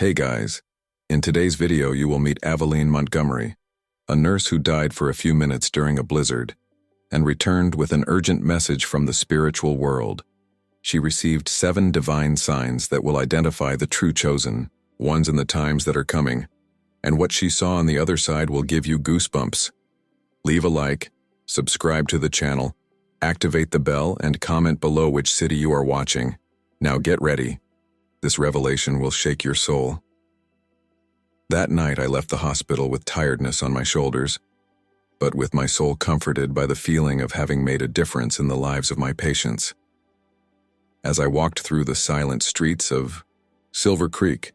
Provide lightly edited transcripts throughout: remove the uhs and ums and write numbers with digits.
Hey guys, in today's video you will meet Aveline Montgomery, a nurse who died for a few minutes during a blizzard and returned with an urgent message from the spiritual world. She received 7 divine signs that will identify the true chosen, ones in the times that are coming, and what she saw on the other side will give you goosebumps. Leave a like, subscribe to the channel, activate the bell, and comment below which city you are watching. Now get ready. This revelation will shake your soul. That night I left the hospital with tiredness on my shoulders, but with my soul comforted by the feeling of having made a difference in the lives of my patients. As I walked through the silent streets of Silver Creek,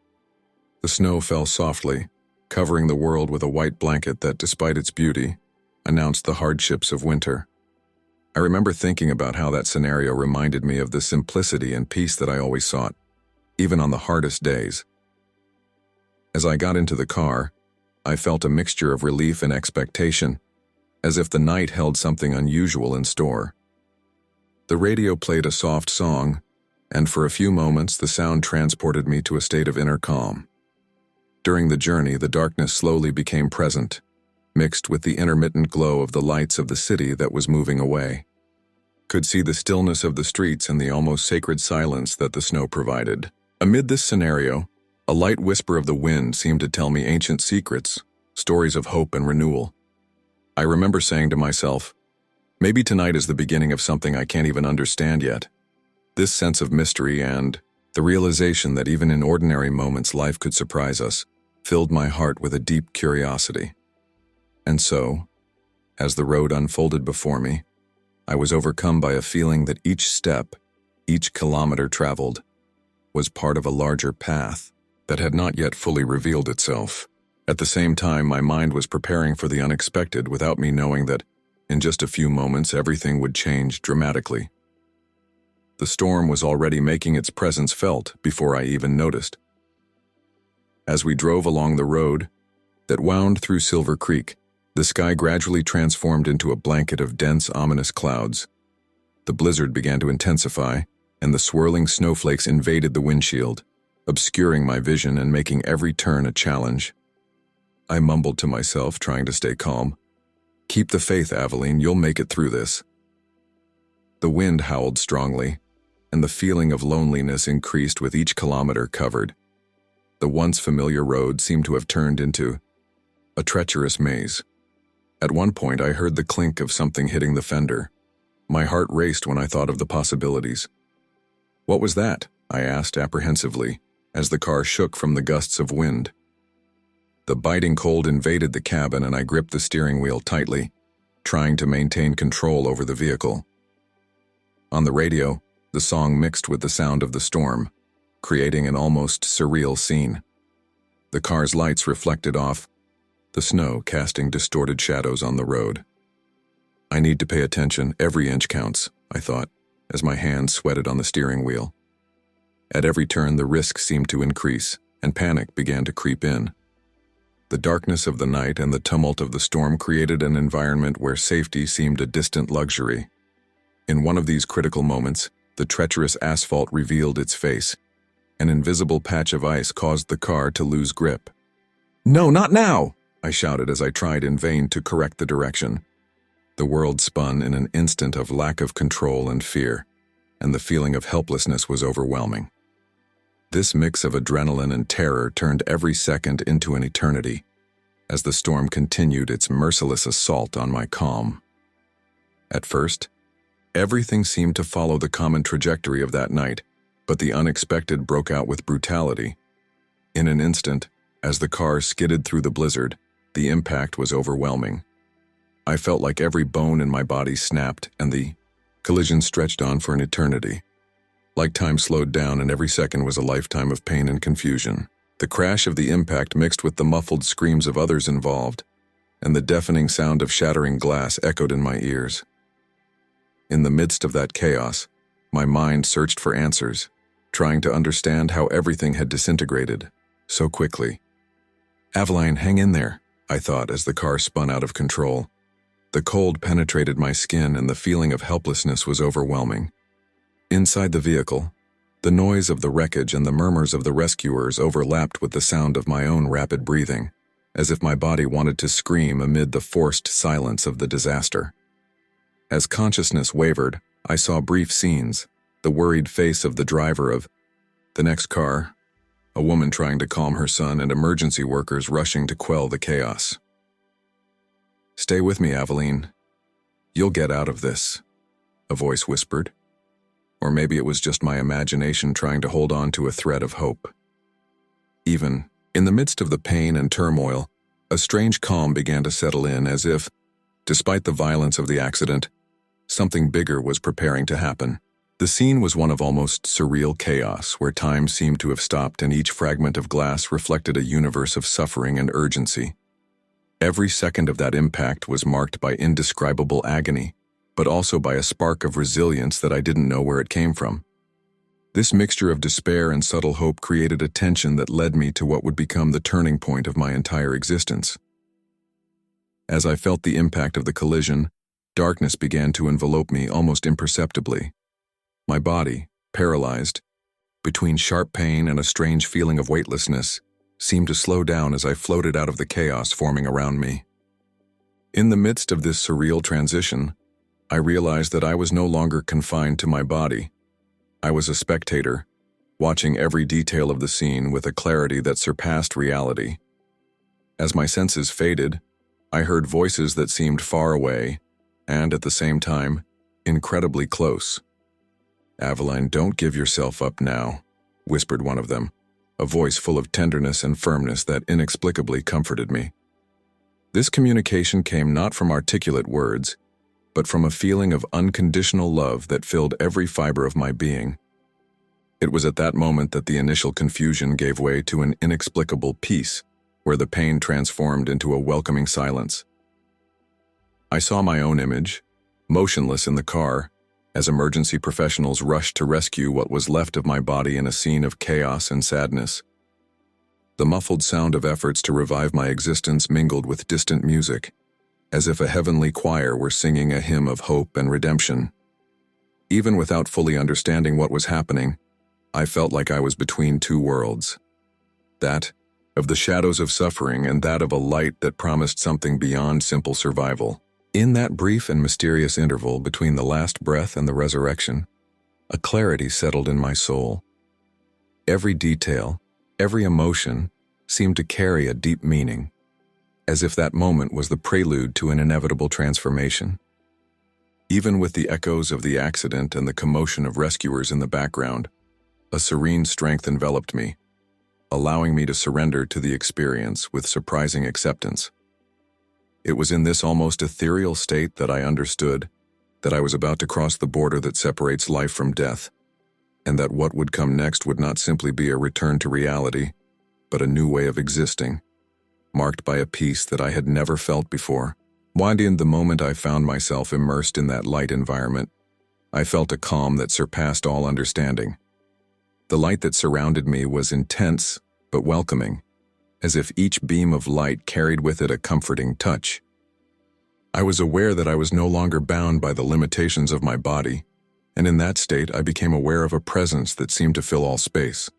the snow fell softly, covering the world with a white blanket that, despite its beauty, announced the hardships of winter. I remember thinking about how that scenario reminded me of the simplicity and peace that I always sought, even on the hardest days. As I got into the car, I felt a mixture of relief and expectation, as if the night held something unusual in store. The radio played a soft song, and for a few moments the sound transported me to a state of inner calm. During the journey, the darkness slowly became present, mixed with the intermittent glow of the lights of the city that was moving away. Could see the stillness of the streets and the almost sacred silence that the snow provided. Amid this scenario, a light whisper of the wind seemed to tell me ancient secrets, stories of hope and renewal. I remember saying to myself, maybe tonight is the beginning of something I can't even understand yet. This sense of mystery and the realization that even in ordinary moments life could surprise us filled my heart with a deep curiosity. And so, as the road unfolded before me, I was overcome by a feeling that each step, each kilometer traveled, was part of a larger path that had not yet fully revealed itself. At the same time, my mind was preparing for the unexpected without me knowing that, in just a few moments, everything would change dramatically. The storm was already making its presence felt before I even noticed. As we drove along the road that wound through Silver Creek, the sky gradually transformed into a blanket of dense, ominous clouds. The blizzard began to intensify, and the swirling snowflakes invaded the windshield, obscuring my vision and making every turn a challenge. I mumbled to myself, trying to stay calm. "Keep the faith, Aveline, you'll make it through this." The wind howled strongly, and the feeling of loneliness increased with each kilometer covered. The once familiar road seemed to have turned into a treacherous maze. At one point, I heard the clink of something hitting the fender. My heart raced when I thought of the possibilities. "What was that?" I asked apprehensively, as the car shook from the gusts of wind. The biting cold invaded the cabin and I gripped the steering wheel tightly, trying to maintain control over the vehicle. On the radio, the song mixed with the sound of the storm, creating an almost surreal scene. The car's lights reflected off the snow, casting distorted shadows on the road. I need to pay attention, every inch counts, I thought, as my hands sweated on the steering wheel. At every turn, the risk seemed to increase, and panic began to creep in. The darkness of the night and the tumult of the storm created an environment where safety seemed a distant luxury. In one of these critical moments, the treacherous asphalt revealed its face. An invisible patch of ice caused the car to lose grip. "No, not now!" I shouted as I tried in vain to correct the direction. The world spun in an instant of lack of control and fear, and the feeling of helplessness was overwhelming. This mix of adrenaline and terror turned every second into an eternity, as the storm continued its merciless assault on my calm. At first, everything seemed to follow the common trajectory of that night, but the unexpected broke out with brutality. In an instant, as the car skidded through the blizzard, the impact was overwhelming. I felt like every bone in my body snapped and the collision stretched on for an eternity. Like time slowed down and every second was a lifetime of pain and confusion. The crash of the impact mixed with the muffled screams of others involved, and the deafening sound of shattering glass echoed in my ears. In the midst of that chaos, my mind searched for answers, trying to understand how everything had disintegrated so quickly. "Aveline, hang in there," I thought as the car spun out of control. The cold penetrated my skin and the feeling of helplessness was overwhelming. Inside the vehicle, The noise of the wreckage and the murmurs of the rescuers overlapped with the sound of my own rapid breathing, as if my body wanted to scream amid the forced silence of the disaster. As consciousness wavered, I saw brief scenes, the worried face of the driver of the next car, a woman trying to calm her son, and emergency workers rushing to quell the chaos. "Stay with me, Aveline. You'll get out of this," a voice whispered. Or maybe it was just my imagination trying to hold on to a thread of hope. Even in the midst of the pain and turmoil, a strange calm began to settle in, as if, despite the violence of the accident, something bigger was preparing to happen. The scene was one of almost surreal chaos, where time seemed to have stopped and each fragment of glass reflected a universe of suffering and urgency. Every second of that impact was marked by indescribable agony, but also by a spark of resilience that I didn't know where it came from. This mixture of despair and subtle hope created a tension that led me to what would become the turning point of my entire existence. As I felt the impact of the collision, darkness began to envelop me almost imperceptibly. My body, paralyzed, between sharp pain and a strange feeling of weightlessness, seemed to slow down as I floated out of the chaos forming around me. In the midst of this surreal transition, I realized that I was no longer confined to my body. I was a spectator, watching every detail of the scene with a clarity that surpassed reality. As my senses faded, I heard voices that seemed far away, and at the same time, incredibly close. "Aveline, don't give yourself up now," whispered one of them, a voice full of tenderness and firmness that inexplicably comforted me. This communication came not from articulate words, but from a feeling of unconditional love that filled every fiber of my being. It was at that moment that the initial confusion gave way to an inexplicable peace, where the pain transformed into a welcoming silence. I saw my own image, motionless in the car, as emergency professionals rushed to rescue what was left of my body in a scene of chaos and sadness. The muffled sound of efforts to revive my existence mingled with distant music, as if a heavenly choir were singing a hymn of hope and redemption. Even without fully understanding what was happening, I felt like I was between two worlds. That of the shadows of suffering and that of a light that promised something beyond simple survival. In that brief and mysterious interval between the last breath and the resurrection, a clarity settled in my soul. Every detail, every emotion, seemed to carry a deep meaning, as if that moment was the prelude to an inevitable transformation. Even with the echoes of the accident and the commotion of rescuers in the background, a serene strength enveloped me, allowing me to surrender to the experience with surprising acceptance. It was in this almost ethereal state that I understood that I was about to cross the border that separates life from death, and that what would come next would not simply be a return to reality, but a new way of existing, marked by a peace that I had never felt before. In the moment I found myself immersed in that light environment, I felt a calm that surpassed all understanding. The light that surrounded me was intense but welcoming, as if each beam of light carried with it a comforting touch. I was aware that I was no longer bound by the limitations of my body, and in that state I became aware of a presence that seemed to fill all space.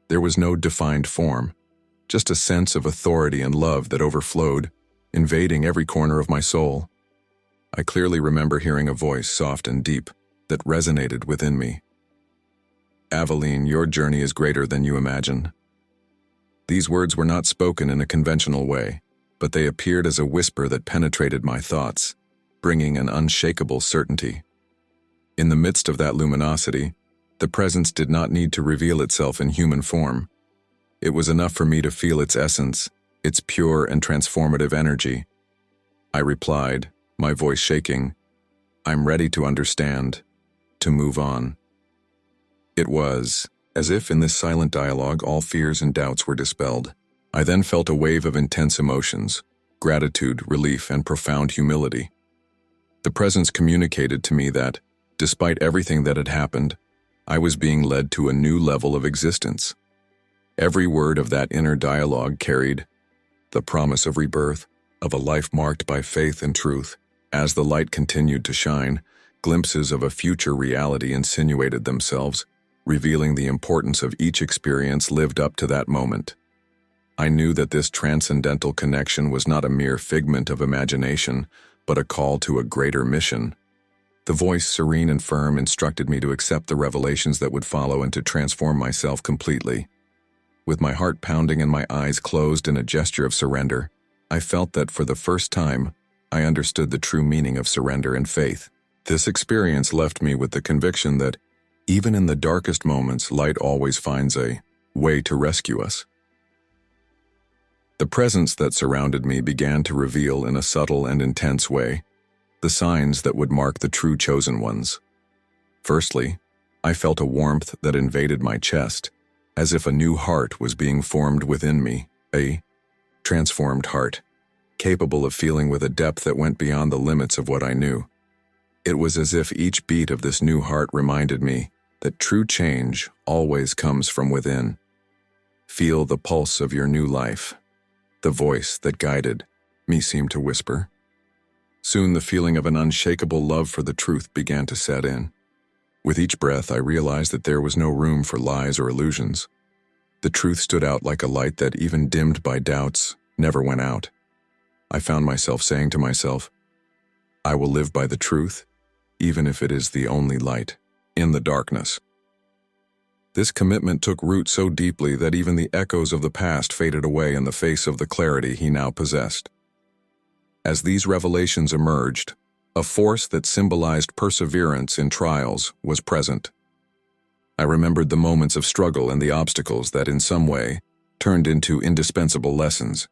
There was no defined form, just a sense of authority and love that overflowed, invading every corner of my soul. I clearly remember hearing a voice, soft and deep, that resonated within me. "Aveline, your journey is greater than you imagine." These words were not spoken in a conventional way, but they appeared as a whisper that penetrated my thoughts, bringing an unshakable certainty. In the midst of that luminosity, the presence did not need to reveal itself in human form. It was enough for me to feel its essence, its pure and transformative energy. I replied, my voice shaking, "I'm ready to understand, to move on." It was as if in this silent dialogue all fears and doubts were dispelled. I then felt a wave of intense emotions, gratitude, relief, and profound humility. The presence communicated to me that, despite everything that had happened, I was being led to a new level of existence. Every word of that inner dialogue carried the promise of rebirth, of a life marked by faith and truth. As the light continued to shine, glimpses of a future reality insinuated themselves, revealing the importance of each experience lived up to that moment. I knew that this transcendental connection was not a mere figment of imagination, but a call to a greater mission. The voice, serene and firm, instructed me to accept the revelations that would follow and to transform myself completely. With my heart pounding and my eyes closed in a gesture of surrender, I felt that for the first time, I understood the true meaning of surrender and faith. This experience left me with the conviction that, even in the darkest moments, light always finds a way to rescue us. The presence that surrounded me began to reveal in a subtle and intense way the signs that would mark the true chosen ones. Firstly, I felt a warmth that invaded my chest, as if a new heart was being formed within me, a transformed heart, capable of feeling with a depth that went beyond the limits of what I knew. It was as if each beat of this new heart reminded me that true change always comes from within. Feel the pulse of your new life. The voice that guided me seemed to whisper. Soon the feeling of an unshakable love for the truth began to set in. With each breath, I realized that there was no room for lies or illusions. The truth stood out like a light that, even dimmed by doubts, never went out. I found myself saying to myself, I will live by the truth, even if it is the only light in the darkness. This commitment took root so deeply that even the echoes of the past faded away in the face of the clarity he now possessed. As these revelations emerged, a force that symbolized perseverance in trials was present. I remembered the moments of struggle and the obstacles that in some way turned into indispensable lessons.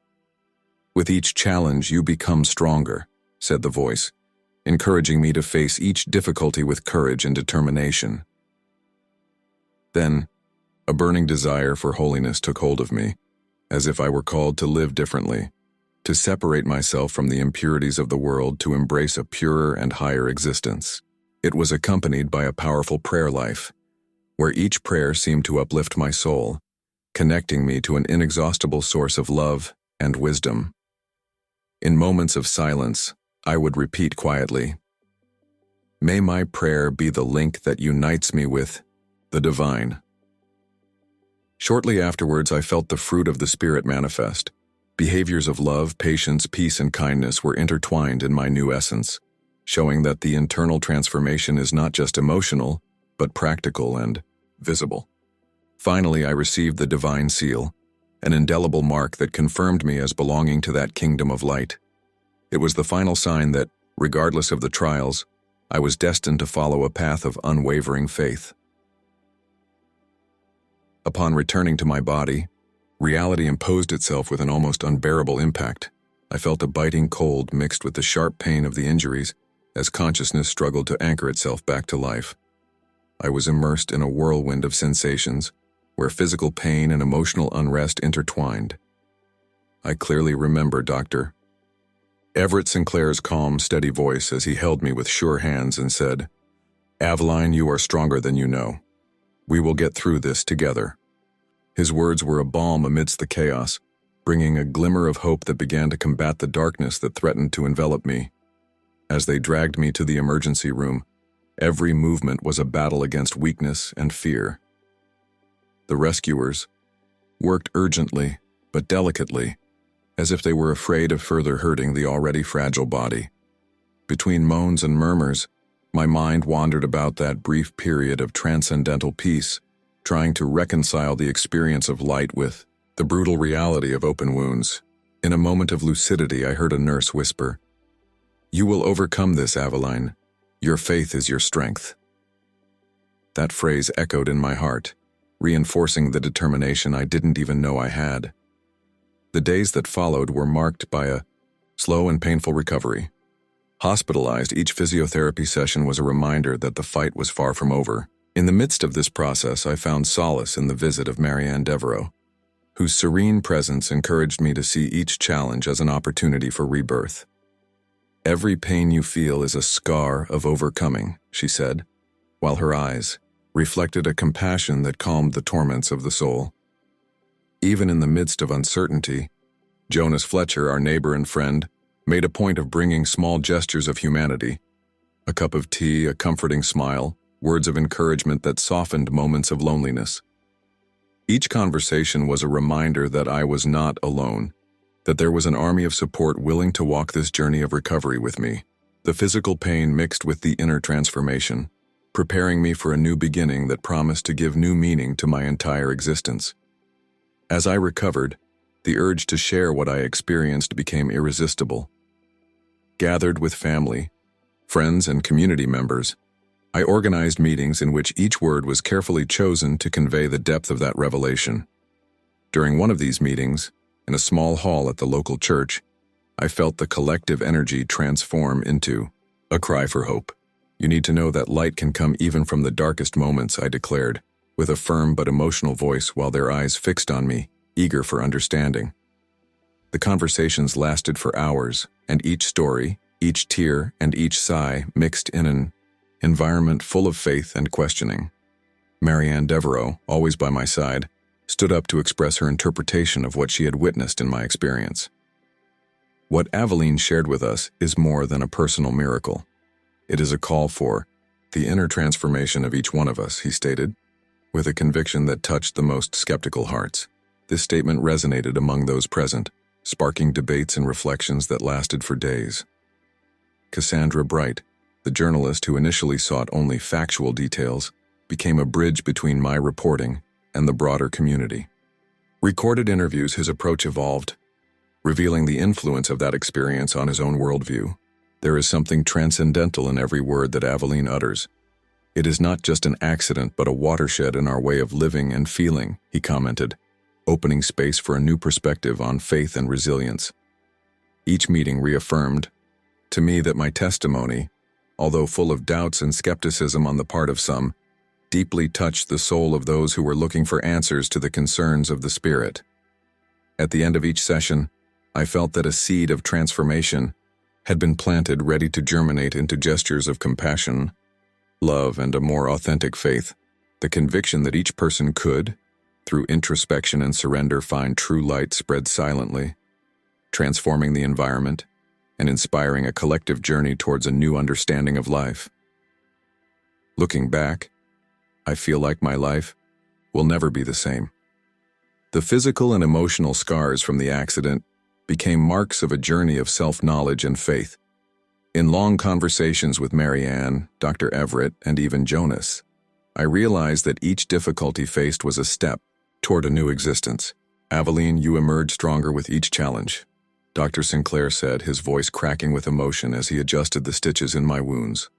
With each challenge you become stronger, said the voice, encouraging me to face each difficulty with courage and determination. Then, a burning desire for holiness took hold of me, as if I were called to live differently, to separate myself from the impurities of the world, to embrace a purer and higher existence. It was accompanied by a powerful prayer life, where each prayer seemed to uplift my soul, connecting me to an inexhaustible source of love and wisdom. In moments of silence, I would repeat quietly, "May my prayer be the link that unites me with the divine." Shortly afterwards, I felt the fruit of the Spirit manifest. Behaviors of love, patience, peace, and kindness were intertwined in my new essence, showing that the internal transformation is not just emotional, but practical and visible. Finally, I received the divine seal, an indelible mark that confirmed me as belonging to that kingdom of light. It was the final sign that, regardless of the trials, I was destined to follow a path of unwavering faith. Upon returning to my body, reality imposed itself with an almost unbearable impact. I felt a biting cold mixed with the sharp pain of the injuries as consciousness struggled to anchor itself back to life. I was immersed in a whirlwind of sensations where physical pain and emotional unrest intertwined. I clearly remember Dr. Everett Sinclair's calm, steady voice as he held me with sure hands and said, "Aveline, you are stronger than you know. We will get through this together." His words were a balm amidst the chaos, bringing a glimmer of hope that began to combat the darkness that threatened to envelop me. As they dragged me to the emergency room, every movement was a battle against weakness and fear. The rescuers worked urgently, but delicately, as if they were afraid of further hurting the already fragile body. Between moans and murmurs, my mind wandered about that brief period of transcendental peace, trying to reconcile the experience of light with the brutal reality of open wounds. In a moment of lucidity, I heard a nurse whisper, "You will overcome this, Aveline. Your faith is your strength." That phrase echoed in my heart, reinforcing the determination I didn't even know I had. The days that followed were marked by a slow and painful recovery. Hospitalized, each physiotherapy session was a reminder that the fight was far from over. In the midst of this process, I found solace in the visit of Marianne Devereaux, whose serene presence encouraged me to see each challenge as an opportunity for rebirth. "Every pain you feel is a scar of overcoming," she said, while her eyes reflected a compassion that calmed the torments of the soul. Even in the midst of uncertainty, Jonas Fletcher, our neighbor and friend, made a point of bringing small gestures of humanity, a cup of tea, a comforting smile, words of encouragement that softened moments of loneliness. Each conversation was a reminder that I was not alone, that there was an army of support willing to walk this journey of recovery with me. The physical pain mixed with the inner transformation, preparing me for a new beginning that promised to give new meaning to my entire existence. As I recovered, the urge to share what I experienced became irresistible. Gathered with family, friends, and community members, I organized meetings in which each word was carefully chosen to convey the depth of that revelation. During one of these meetings, in a small hall at the local church, I felt the collective energy transform into a cry for hope. "You need to know that light can come even from the darkest moments," I declared, with a firm but emotional voice while their eyes fixed on me, eager for understanding. The conversations lasted for hours, and each story, each tear, and each sigh mixed in an environment full of faith and questioning. Marianne Devereaux, always by my side, stood up to express her interpretation of what she had witnessed in my experience. "What Aveline shared with us is more than a personal miracle. It is a call for the inner transformation of each one of us," he stated, with a conviction that touched the most skeptical hearts. This statement resonated among those present, sparking debates and reflections that lasted for days. Cassandra Bright, the journalist who initially sought only factual details, became a bridge between my reporting and the broader community. Recorded interviews, his approach evolved, revealing the influence of that experience on his own worldview. "There is something transcendental in every word that Aveline utters. It is not just an accident but a watershed in our way of living and feeling," he commented, opening space for a new perspective on faith and resilience. Each meeting reaffirmed to me that my testimony, although full of doubts and skepticism on the part of some, deeply touched the soul of those who were looking for answers to the concerns of the spirit. At the end of each session, I felt that a seed of transformation had been planted, ready to germinate into gestures of compassion, love, and a more authentic faith. The conviction that each person could, through introspection and surrender, find true light spread silently, transforming the environment and inspiring a collective journey towards a new understanding of life. Looking back, I feel like my life will never be the same. The physical and emotional scars from the accident became marks of a journey of self-knowledge and faith. In long conversations with Marianne, Dr. Everett, and even Jonas, I realized that each difficulty faced was a step toward a new existence. "Aveline, you emerge stronger with each challenge," Dr. Sinclair said, his voice cracking with emotion as he adjusted the stitches in my wounds.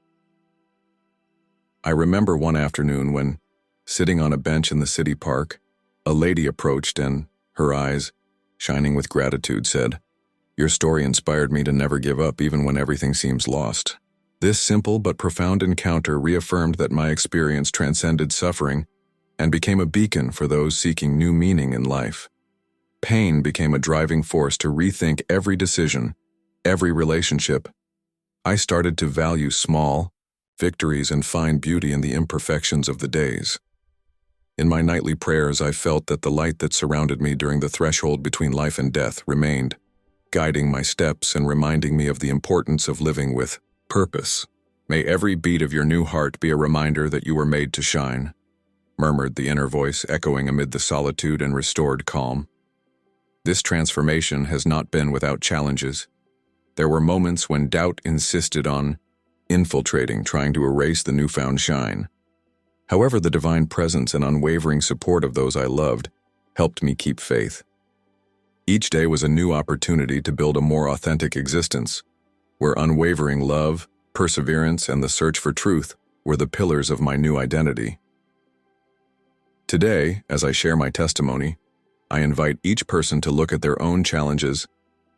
I remember one afternoon when, sitting on a bench in the city park, a lady approached and, her eyes, shining with gratitude, said, "Your story inspired me to never give up even when everything seems lost." This simple but profound encounter reaffirmed that my experience transcended suffering and became a beacon for those seeking new meaning in life. Pain became a driving force to rethink every decision, every relationship. I started to value small victories and find beauty in the imperfections of the days. In my nightly prayers, I felt that the light that surrounded me during the threshold between life and death remained, guiding my steps and reminding me of the importance of living with purpose. "May every beat of your new heart be a reminder that you were made to shine," murmured the inner voice, echoing amid the solitude and restored calm. This transformation has not been without challenges. There were moments when doubt insisted on infiltrating, trying to erase the newfound shine. However, the divine presence and unwavering support of those I loved helped me keep faith. Each day was a new opportunity to build a more authentic existence, where unwavering love, perseverance, and the search for truth were the pillars of my new identity. Today, as I share my testimony, I invite each person to look at their own challenges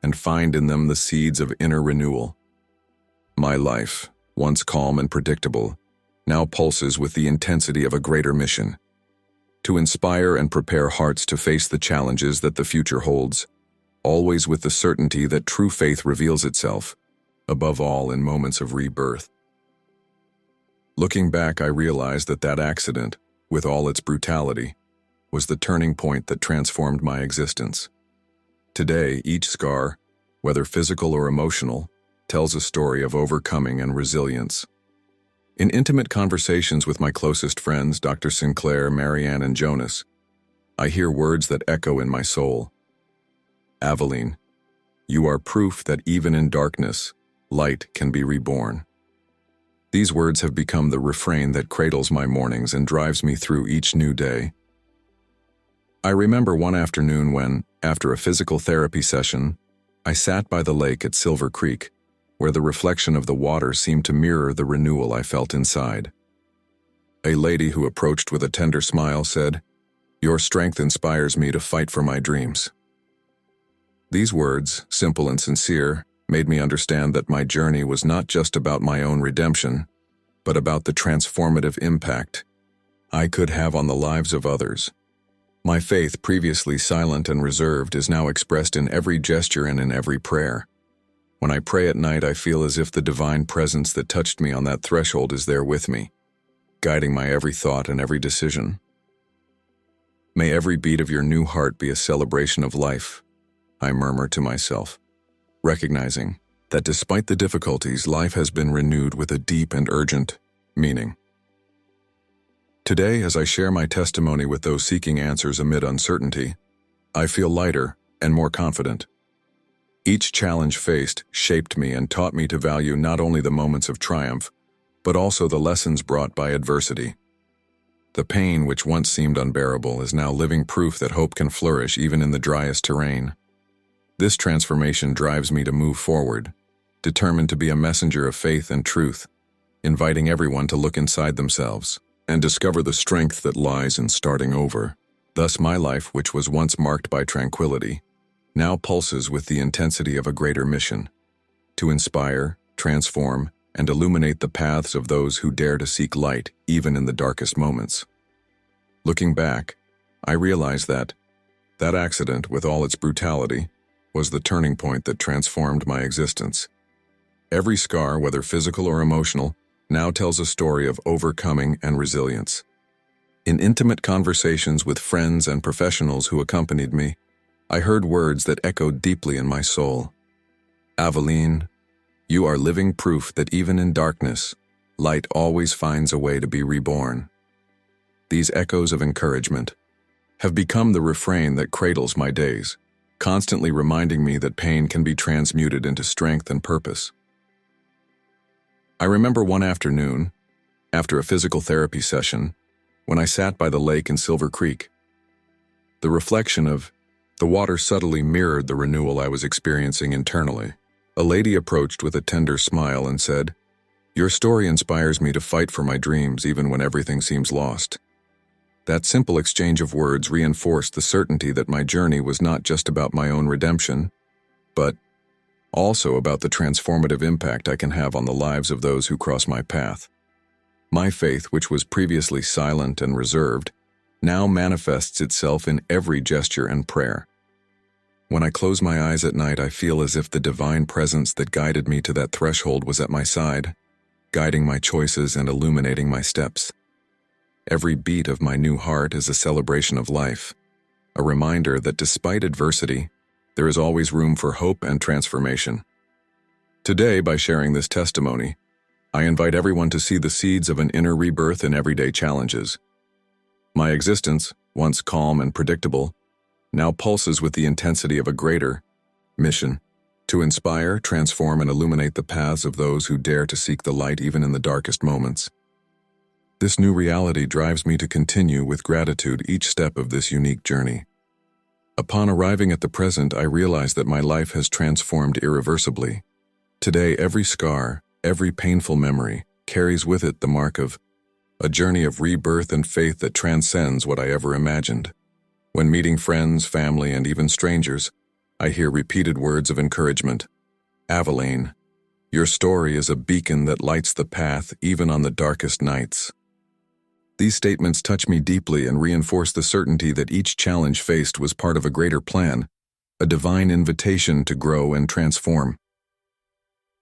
and find in them the seeds of inner renewal. My life, once calm and predictable, now pulses with the intensity of a greater mission: to inspire and prepare hearts to face the challenges that the future holds, always with the certainty that true faith reveals itself, above all in moments of rebirth. Looking back, I realized that accident, with all its brutality, was the turning point that transformed my existence. Today, each scar, whether physical or emotional, tells a story of overcoming and resilience. In intimate conversations with my closest friends, Dr. Sinclair, Marianne, and Jonas, I hear words that echo in my soul. Aveline, you are proof that even in darkness, light can be reborn. These words have become the refrain that cradles my mornings and drives me through each new day. I remember one afternoon when, after a physical therapy session, I sat by the lake at Silver Creek, where the reflection of the water seemed to mirror the renewal I felt inside. A lady who approached with a tender smile said, "Your strength inspires me to fight for my dreams." These words, simple and sincere, made me understand that my journey was not just about my own redemption, but about the transformative impact I could have on the lives of others. My faith, previously silent and reserved, is now expressed in every gesture and in every prayer. When I pray at night, I feel as if the divine presence that touched me on that threshold is there with me, guiding my every thought and every decision. May every beat of your new heart be a celebration of life, I murmur to myself, recognizing that despite the difficulties, life has been renewed with a deep and urgent meaning. Today, as I share my testimony with those seeking answers amid uncertainty, I feel lighter and more confident. Each challenge faced shaped me and taught me to value not only the moments of triumph, but also the lessons brought by adversity. The pain which once seemed unbearable is now living proof that hope can flourish even in the driest terrain. This transformation drives me to move forward, determined to be a messenger of faith and truth, inviting everyone to look inside themselves and discover the strength that lies in starting over. Thus my life, which was once marked by tranquility, now pulses with the intensity of a greater mission: to inspire, transform, and illuminate the paths of those who dare to seek light even in the darkest moments. Looking back, I realize that accident, with all its brutality, was the turning point that transformed my existence. Every scar, whether physical or emotional, now tells a story of overcoming and resilience. In intimate conversations with friends and professionals who accompanied me, I heard words that echoed deeply in my soul. Aveline, you are living proof that even in darkness, light always finds a way to be reborn. These echoes of encouragement have become the refrain that cradles my days, constantly reminding me that pain can be transmuted into strength and purpose. I remember one afternoon, after a physical therapy session, when I sat by the lake in Silver Creek. The reflection of the water subtly mirrored the renewal I was experiencing internally. A lady approached with a tender smile and said, "Your story inspires me to fight for my dreams even when everything seems lost." That simple exchange of words reinforced the certainty that my journey was not just about my own redemption, but also about the transformative impact I can have on the lives of those who cross my path. My faith, which was previously silent and reserved, now manifests itself in every gesture and prayer. When I close my eyes at night, I feel as if the divine presence that guided me to that threshold was at my side, guiding my choices and illuminating my steps. Every beat of my new heart is a celebration of life, a reminder that despite adversity, there is always room for hope and transformation. Today, by sharing this testimony, I invite everyone to see the seeds of an inner rebirth in everyday challenges. My existence, once calm and predictable, now pulses with the intensity of a greater mission: to inspire, transform, and illuminate the paths of those who dare to seek the light even in the darkest moments. This new reality drives me to continue with gratitude each step of this unique journey. Upon arriving at the present, I realize that my life has transformed irreversibly. Today, every scar, every painful memory, carries with it the mark of a journey of rebirth and faith that transcends what I ever imagined. When meeting friends, family, and even strangers, I hear repeated words of encouragement. Aveline, your story is a beacon that lights the path even on the darkest nights. These statements touch me deeply and reinforce the certainty that each challenge faced was part of a greater plan, a divine invitation to grow and transform.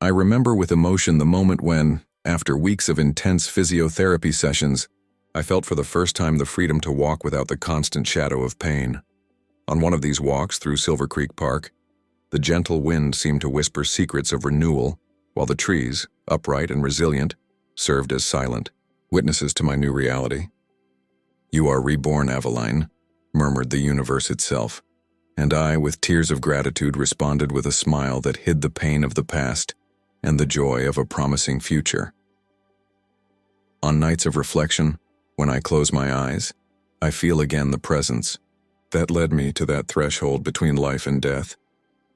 I remember with emotion the moment when, after weeks of intense physiotherapy sessions, I felt for the first time the freedom to walk without the constant shadow of pain. On one of these walks through Silver Creek Park, the gentle wind seemed to whisper secrets of renewal, while the trees, upright and resilient, served as silent witnesses to my new reality. "You are reborn, Aveline," murmured the universe itself, and I, with tears of gratitude, responded with a smile that hid the pain of the past and the joy of a promising future. On nights of reflection, when I close my eyes, I feel again the presence that led me to that threshold between life and death,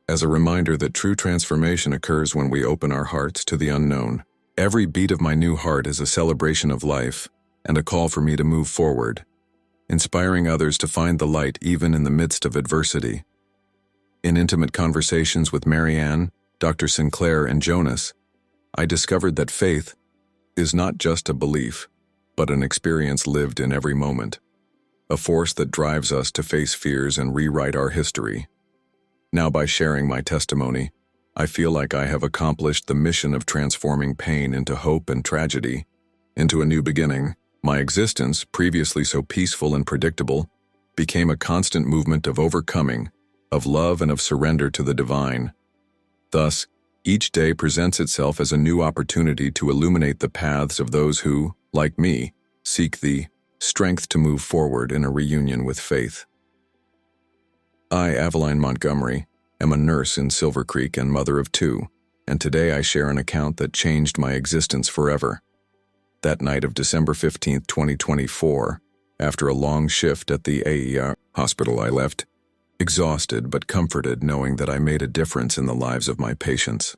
as a reminder that true transformation occurs when we open our hearts to the unknown. Every beat of my new heart is a celebration of life and a call for me to move forward, inspiring others to find the light even in the midst of adversity. In intimate conversations with Marianne, Dr. Sinclair, and Jonas, I discovered that faith is not just a belief, but an experience lived in every moment, a force that drives us to face fears and rewrite our history. Now, by sharing my testimony, I feel like I have accomplished the mission of transforming pain into hope and tragedy into a new beginning. My existence, previously so peaceful and predictable, became a constant movement of overcoming, of love, and of surrender to the divine. Thus, each day presents itself as a new opportunity to illuminate the paths of those who, like me, seek the strength to move forward in a reunion with faith. I, Aveline Montgomery, am a nurse in Silver Creek and mother of two, and today I share an account that changed my existence forever. That night of December 15, 2024, after a long shift at the AER hospital, I left, exhausted but comforted, knowing that I made a difference in the lives of my patients.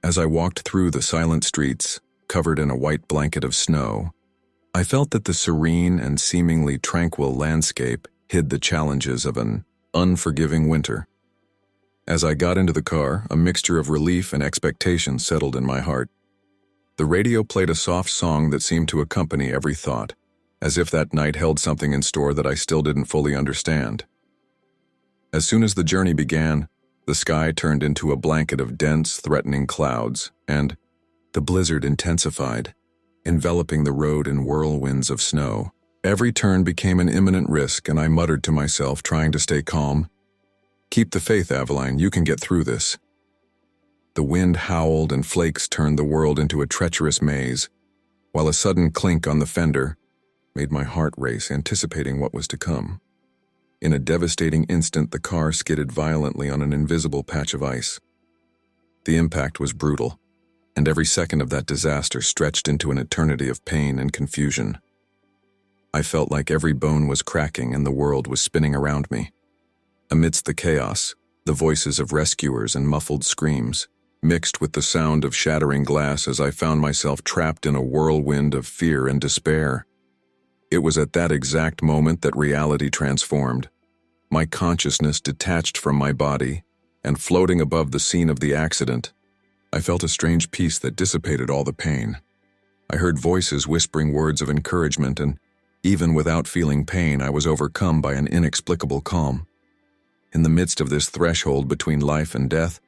As I walked through the silent streets, covered in a white blanket of snow, I felt that the serene and seemingly tranquil landscape hid the challenges of an unforgiving winter. As I got into the car, a mixture of relief and expectation settled in my heart. The radio played a soft song that seemed to accompany every thought, as if that night held something in store that I still didn't fully understand. As soon as the journey began, the sky turned into a blanket of dense, threatening clouds, and the blizzard intensified, enveloping the road in whirlwinds of snow. Every turn became an imminent risk, and I muttered to myself, trying to stay calm, "Keep the faith, Aveline, you can get through this." The wind howled and flakes turned the world into a treacherous maze, while a sudden clink on the fender made my heart race, anticipating what was to come. In a devastating instant, the car skidded violently on an invisible patch of ice. The impact was brutal, and every second of that disaster stretched into an eternity of pain and confusion. I felt like every bone was cracking and the world was spinning around me. Amidst the chaos, the voices of rescuers and muffled screams mixed with the sound of shattering glass as I found myself trapped in a whirlwind of fear and despair. It was at that exact moment that reality transformed. My consciousness detached from my body, and floating above the scene of the accident, I felt a strange peace that dissipated all the pain. I heard voices whispering words of encouragement, and even without feeling pain, I was overcome by an inexplicable calm. In the midst of this threshold between life and death,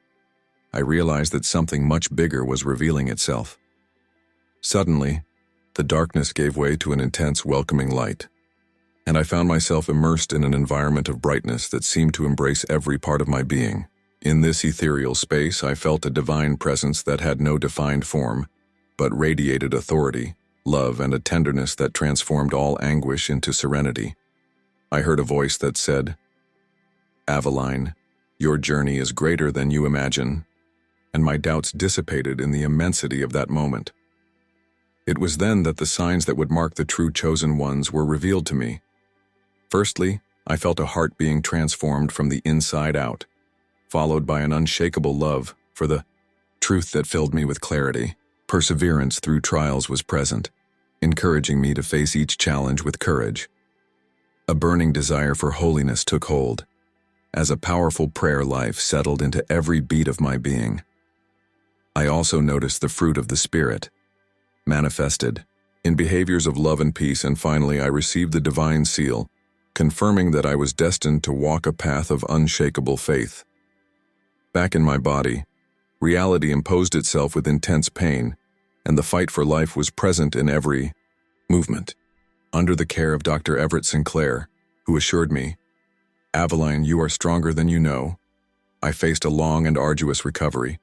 I realized that something much bigger was revealing itself. Suddenly, the darkness gave way to an intense, welcoming light, and I found myself immersed in an environment of brightness that seemed to embrace every part of my being. In this ethereal space, I felt a divine presence that had no defined form, but radiated authority, love, and a tenderness that transformed all anguish into serenity. I heard a voice that said, "Aveline, your journey is greater than you imagine," and my doubts dissipated in the immensity of that moment. It was then that the signs that would mark the true chosen ones were revealed to me. Firstly, I felt a heart being transformed from the inside out, followed by an unshakable love for the truth that filled me with clarity. Perseverance through trials was present, encouraging me to face each challenge with courage. A burning desire for holiness took hold, as a powerful prayer life settled into every beat of my being. I also noticed the fruit of the Spirit, manifested in behaviors of love and peace, and finally I received the divine seal, confirming that I was destined to walk a path of unshakable faith. Back in my body, reality imposed itself with intense pain, and the fight for life was present in every movement. Under the care of Dr. Everett Sinclair, who assured me, "Aveline, you are stronger than you know," I faced a long and arduous recovery,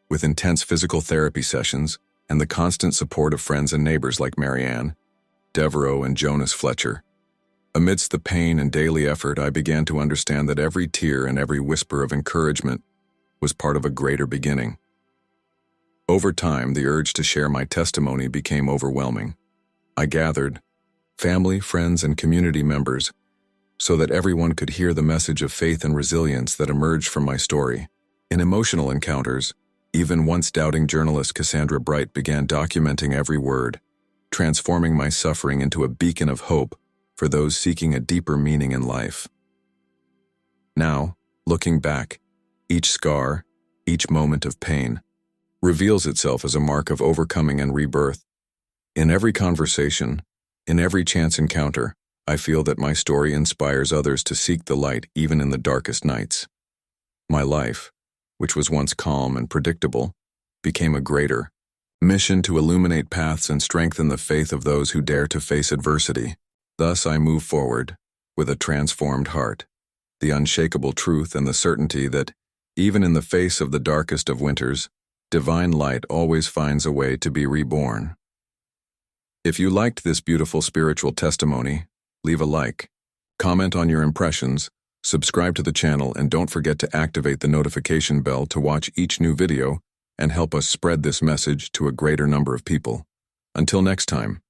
with intense physical therapy sessions, and the constant support of friends and neighbors like Marianne, Devereaux, and Jonas Fletcher. Amidst the pain and daily effort, I began to understand that every tear and every whisper of encouragement was part of a greater beginning. Over time, the urge to share my testimony became overwhelming. I gathered family, friends, and community members so that everyone could hear the message of faith and resilience that emerged from my story. In emotional encounters, even once doubting journalist Cassandra Bright began documenting every word, transforming my suffering into a beacon of hope for those seeking a deeper meaning in life. Now, looking back, each scar, each moment of pain, reveals itself as a mark of overcoming and rebirth. In every conversation, in every chance encounter, I feel that my story inspires others to seek the light even in the darkest nights. My life, which was once calm and predictable, became a greater mission to illuminate paths and strengthen the faith of those who dare to face adversity. Thus I move forward, with a transformed heart, the unshakable truth and the certainty that, even in the face of the darkest of winters, divine light always finds a way to be reborn. If you liked this beautiful spiritual testimony, leave a like, comment on your impressions, subscribe to the channel, and don't forget to activate the notification bell to watch each new video and help us spread this message to a greater number of people. Until next time.